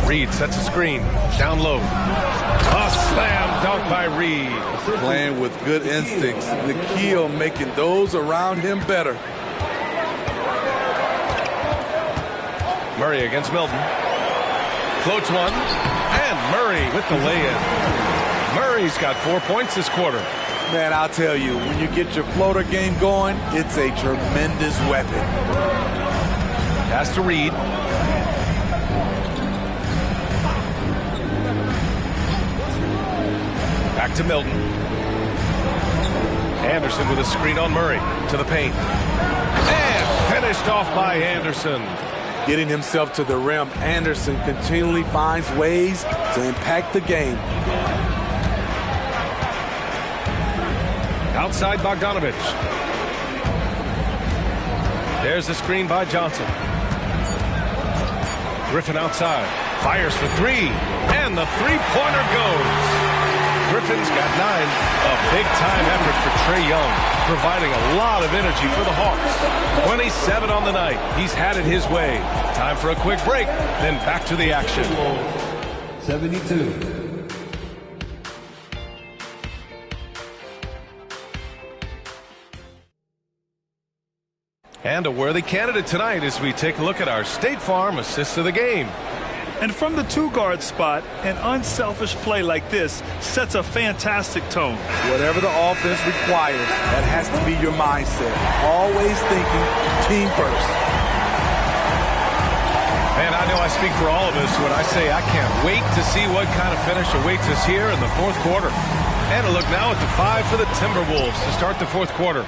Reed sets a screen. Down low. A slam dunk by Reed. Playing with good instincts. The key on making those around him better. Murray against Milton. Floats one. And Murray with the lay-in. Murray's got 4 points this quarter. Man, I'll tell you, when you get your floater game going, it's a tremendous weapon. Pass to Reed. Back to Milton. Anderson with a screen on Murray. To the paint. And finished off by Anderson. Getting himself to the rim, Anderson continually finds ways to impact the game. Outside Bogdanovich. There's the screen by Johnson. Griffin outside. Fires for 3. And the three-pointer goes. Griffin's got 9. A big-time effort for Trae Young, providing a lot of energy for the Hawks. 27 on the night. He's had it his way. Time for a quick break, then back to the action. 72. And a worthy candidate tonight as we take a look at our State Farm assist of the game. And from the 2-guard spot, an unselfish play like this sets a fantastic tone. Whatever the offense requires, that has to be your mindset. Always thinking team first. And I know I speak for all of us when I say I can't wait to see what kind of finish awaits us here in the fourth quarter. And a look now at the 5 for the Timberwolves to start the fourth quarter.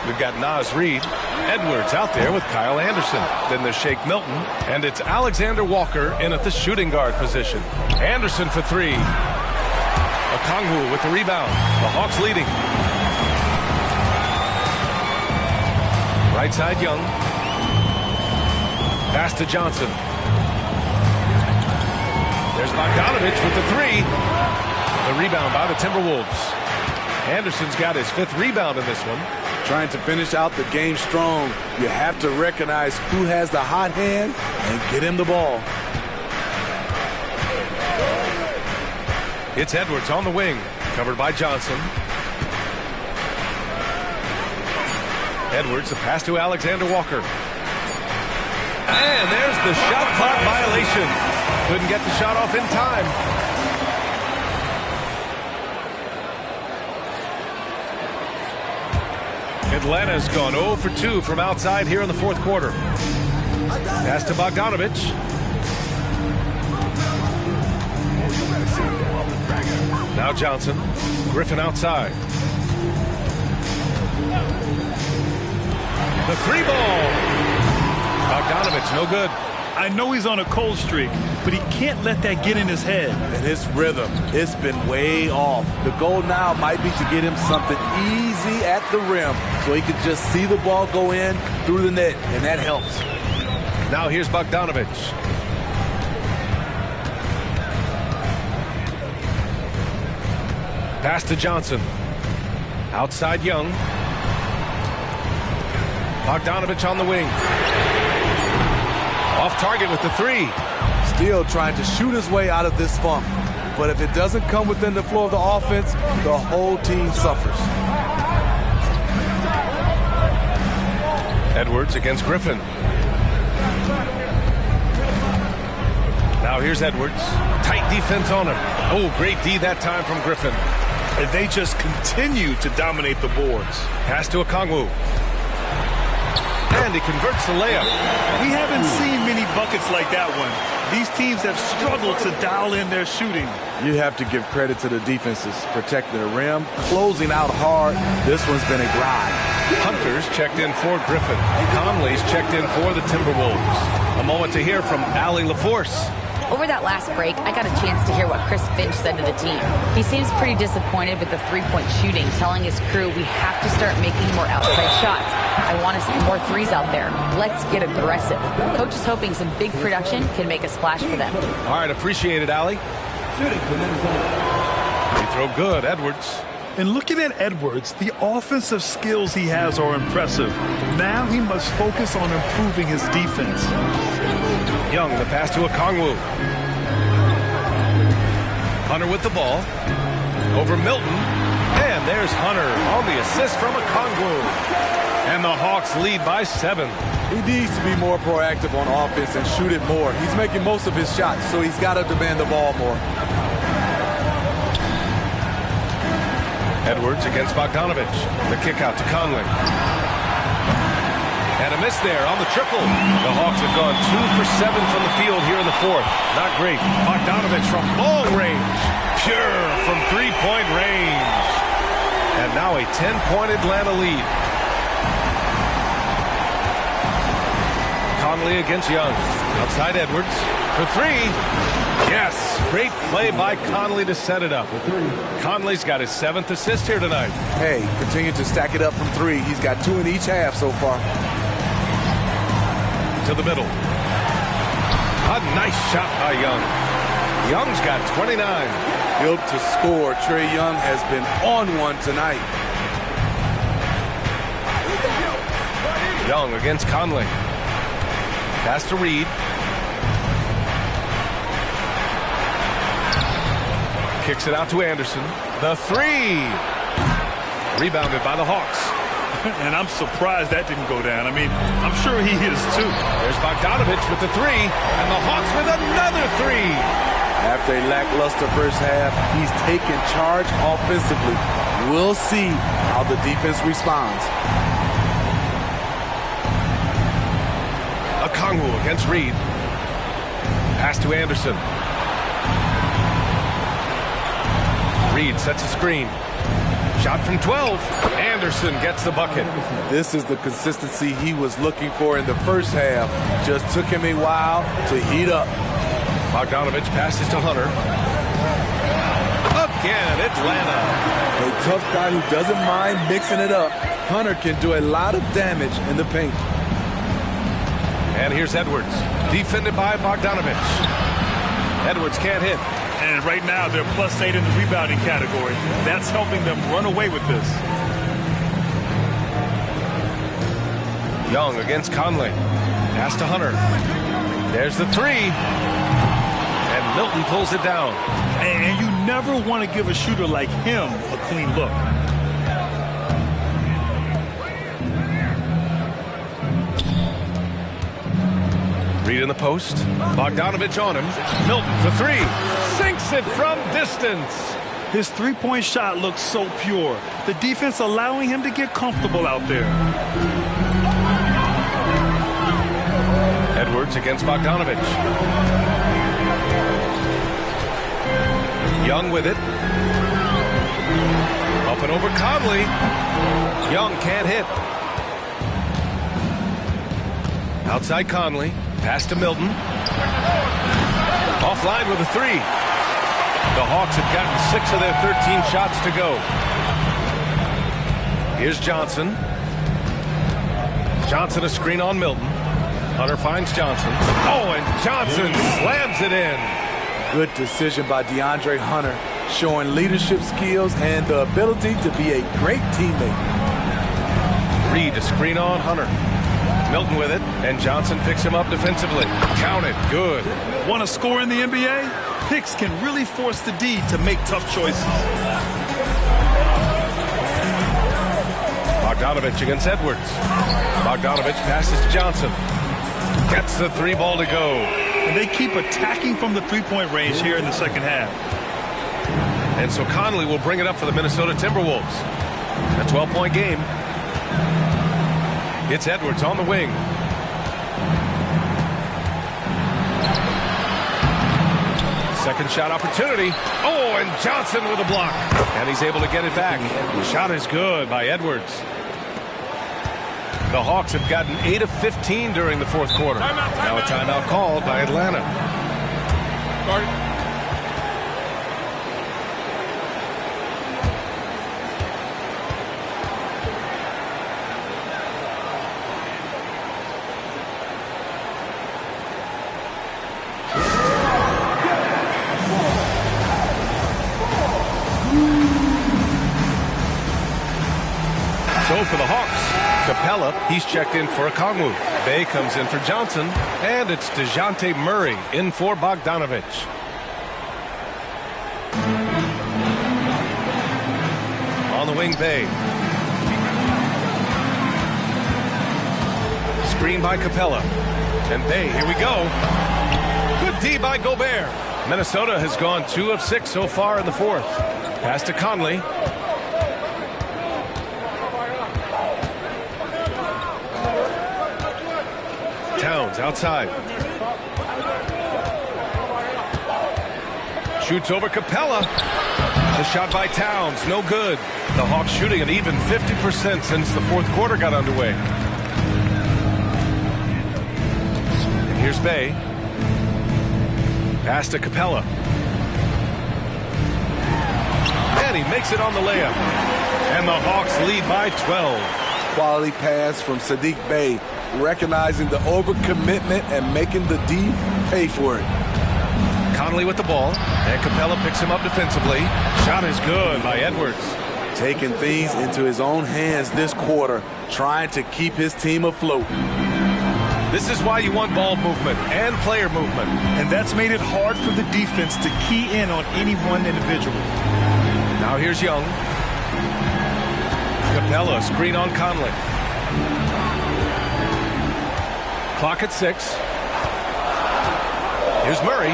We've got Naz Reid, Edwards out there with Kyle Anderson. Then there's Shake Milton, and it's Alexander Walker in at the shooting guard position. Anderson for 3. Okongwu with the rebound. The Hawks leading. Right side, Young. Pass to Johnson. There's Bogdanovich with the 3. The rebound by the Timberwolves. Anderson's got his 5th rebound in this one. Trying to finish out the game strong, you have to recognize who has the hot hand and get him the ball. It's Edwards on the wing, covered by Johnson. Edwards, the pass to Alexander Walker. And there's the shot clock violation. Couldn't get the shot off in time. Atlanta's gone 0 for 2 from outside here in the fourth quarter. Pass to Bogdanovich. Now Johnson. Griffin outside. The 3 ball. Bogdanovich, no good. I know he's on a cold streak, but he can't let that get in his head. And his rhythm, it's been way off. The goal now might be to get him something easy at the rim so he could just see the ball go in through the net, and that helps. Now here's Bogdanovich. Pass to Johnson. Outside Young. Bogdanovich on the wing. Off target with the 3. Still trying to shoot his way out of this funk. But if it doesn't come within the flow of the offense, the whole team suffers. Edwards against Griffin. Now here's Edwards. Tight defense on him. Oh, great D that time from Griffin. And they just continue to dominate the boards. Pass to Okongwu. And he converts the layup. We haven't seen many buckets like that one. These teams have struggled to dial in their shooting. You have to give credit to the defenses, protecting the rim, closing out hard. This one's been a grind. Hunter's checked in for Griffin. Conley's checked in for the Timberwolves. A moment to hear from Allie LaForce. Over that last break, I got a chance to hear what Chris Finch said to the team. He seems pretty disappointed with the three-point shooting, telling his crew we have to start making more outside shots. I want to see more threes out there. Let's get aggressive. Coach is hoping some big production can make a splash for them. All right, appreciate it, Allie. Free throw good, Edwards. And looking at Edwards, the offensive skills he has are impressive. Now he must focus on improving his defense. Young, the pass to Okongwu. Hunter with the ball. Over Milton. And there's Hunter on the assist from Okongwu. And the Hawks lead by 7. He needs to be more proactive on offense and shoot it more. He's making most of his shots, so he's got to demand the ball more. Edwards against Bogdanovich. The kick out to Conley. And a miss there on the triple. The Hawks have gone 2 for 7 from the field here in the fourth. Not great. Bogdanovich from long range. Pure from three-point range. And now a 10-point Atlanta lead. Conley against Young. Outside Edwards for 3. Yes, great play by Conley to set it up. Conley's got his 7th assist here tonight. Hey, continue to stack it up from 3. He's got 2 in each half so far. To the middle. A nice shot by Young. Young's got 29. Built to score. Trae Young has been on one tonight. Young against Conley. Pass to Reid. Kicks it out to Anderson. The 3. Rebounded by the Hawks. And I'm surprised that didn't go down. I mean, I'm sure he is too. There's Bogdanovich with the 3. And the Hawks with another 3. After a lackluster first half, he's taken charge offensively. We'll see how the defense responds. Okongwu against Reid. Pass to Anderson. Reed sets a screen. Shot from 12. Anderson gets the bucket. This is the consistency he was looking for in the first half. Just took him a while to heat up. Bogdanovich passes to Hunter. Again, Atlanta. A tough guy who doesn't mind mixing it up. Hunter can do a lot of damage in the paint. And here's Edwards, defended by Bogdanovich. Edwards can't hit. And right now, they're +8 in the rebounding category. That's helping them run away with this. Young against Conley. Pass to Hunter. There's the three. And Milton pulls it down. And you never want to give a shooter like him a clean look. Reed in the post. Bogdanovich on him. Milton for three. Sinks it from distance. His three-point shot looks so pure. The defense allowing him to get comfortable out there. Edwards against Bogdanovich. Young with it. Up and over Conley. Young can't hit. Outside Conley. Pass to Milton. Offline with a three. The Hawks have gotten 6 of their 13 shots to go. Here's Johnson. Johnson a screen on Milton. Hunter finds Johnson. Oh, and Johnson slams it in. Good decision by DeAndre Hunter, showing leadership skills and the ability to be a great teammate. Reed a screen on Hunter. Milton with it, and Johnson picks him up defensively. Count it. Good. Want to score in the NBA? Picks can really force the D to make tough choices. Bogdanovich against Edwards. Bogdanovich passes to Johnson. Gets the three ball to go. And they keep attacking from the three-point range here in the second half. And so Conley will bring it up for the Minnesota Timberwolves. A 12-point game. It's Edwards on the wing. Second shot opportunity. Oh, and Johnson with a block. And he's able to get it back. The shot is good by Edwards. The Hawks have gotten 8 of 15 during the fourth quarter. Now a timeout called by Atlanta. So for the Hawks, Capella, he's checked in for Okongwu. Bay comes in for Johnson, and it's DeJounte Murray in for Bogdanovich. On the wing, Bay. Screen by Capella. And Bay, here we go. Good D by Gobert. Minnesota has gone 2 of 6 so far in the fourth. Pass to Conley. Towns outside. Shoots over Capella. The shot by Towns, no good. The Hawks shooting at even 50% since the fourth quarter got underway. And here's Bay. Pass to Capella. And he makes it on the layup. And the Hawks lead by 12. Quality pass from Sadiq Bey, recognizing the overcommitment and making the D pay for it. Conley with the ball, and Capella picks him up defensively. Shot is good by Edwards. Taking things into his own hands this quarter, trying to keep his team afloat. This is why you want ball movement and player movement. And that's made it hard for the defense to key in on any one individual. Now here's Young. Capella, screen on Conley. Clock at 6. Here's Murray.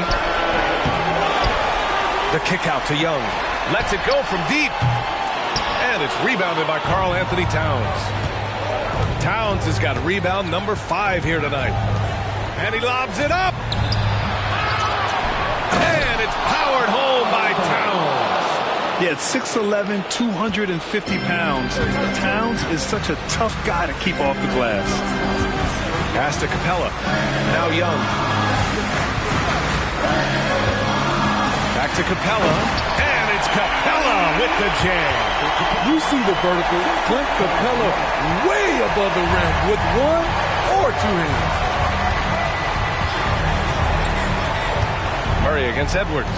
The kick out to Young. Lets it go from deep. And it's rebounded by Karl Anthony Towns. Towns has got rebound number 5 here tonight. And he lobs it up. it's powered home by Towns. Yeah, at 6'11", 250 pounds. Towns is such a tough guy to keep off the glass. Pass to Capella. Now Young. Back to Capella. And it's Capella with the jam. You see the vertical. Clint Capella way above the rim with one or two hands. Murray against Edwards.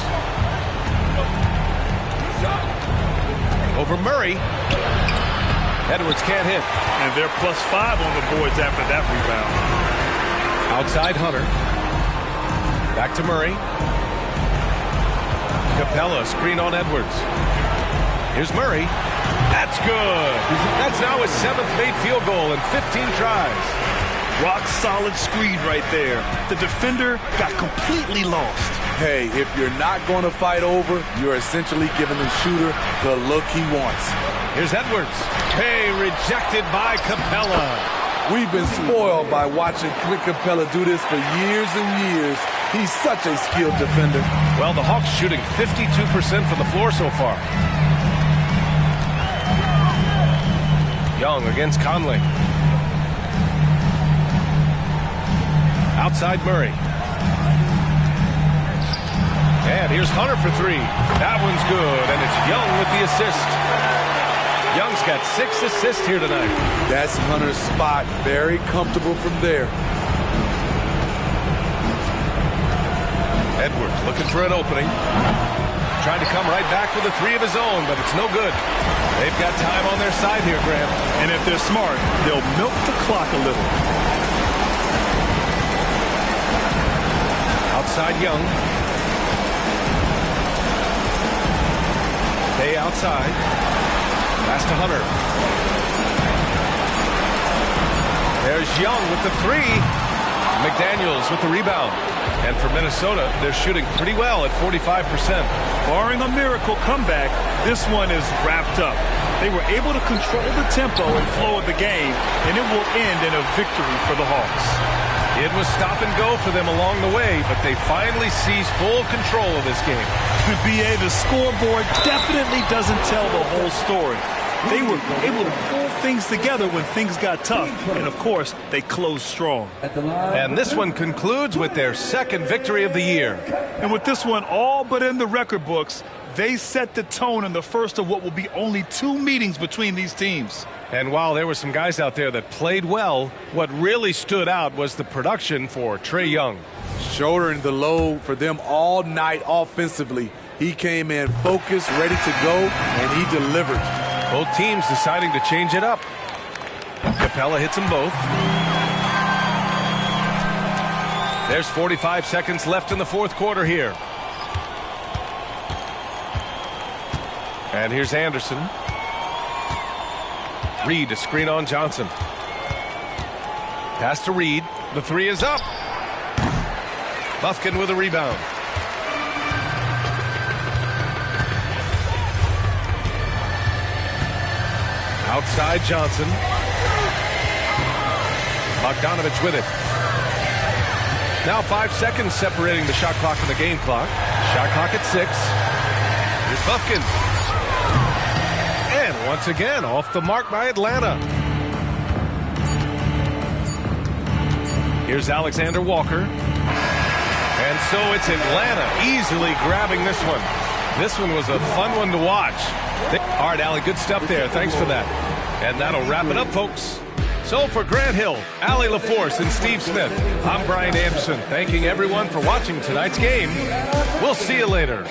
Over Murray. Edwards can't hit. And they're +5 on the boards after that rebound. Outside Hunter. Back to Murray. Capella, screen on Edwards. Here's Murray. That's good. That's now his 7th made field goal in 15 tries. Rock solid screen right there. The defender got completely lost. Hey, if you're not going to fight over, you're essentially giving the shooter the look he wants. Here's Edwards. Hey, rejected by Capella. We've been spoiled by watching Clint Capella do this for years and years. He's such a skilled defender. Well, the Hawks shooting 52% from the floor so far. Young against Conley. Outside Murray. And here's Hunter for 3. That one's good, and it's Young with the assist. Young's got 6 assists here tonight. That's Hunter's spot. Very comfortable from there. Edwards looking for an opening. Trying to come right back with a 3 of his own, but it's no good. They've got time on their side here, Graham. And if they're smart, they'll milk the clock a little. Outside Young. Stay outside. Pass to Hunter. There's Young with the 3. McDaniels with the rebound. And for Minnesota, they're shooting pretty well at 45%. Barring a miracle comeback, this one is wrapped up. They were able to control the tempo and flow of the game, and it will end in a victory for the Hawks. It was stop and go for them along the way, but they finally seized full control of this game. The BA, the scoreboard definitely doesn't tell the whole story. They were able to pull things together when things got tough, and of course, they closed strong. And this one concludes with their 2nd victory of the year. And with this one all but in the record books, they set the tone in the first of what will be only 2 meetings between these teams. And while there were some guys out there that played well, what really stood out was the production for Trae Young. Shouldering the load for them all night offensively. He came in focused, ready to go, and he delivered. Both teams deciding to change it up. Capella hits them both. There's 45 seconds left in the 4th quarter here. And here's Anderson. Reed to screen on Johnson. Pass to Reed. The 3 is up. Buffkin with a rebound. Outside Johnson. Bogdanovich with it. Now 5 seconds separating the shot clock and the game clock. Shot clock at 6. Here's Buffkin. And once again, off the mark by Atlanta. Here's Alexander Walker. And so it's Atlanta easily grabbing this one. This one was a fun one to watch. All right, Allie, good stuff there. Thanks for that. And that'll wrap it up, folks. So for Grant Hill, Allie LaForce, and Steve Smith, I'm Brian Anderson, thanking everyone for watching tonight's game. We'll see you later.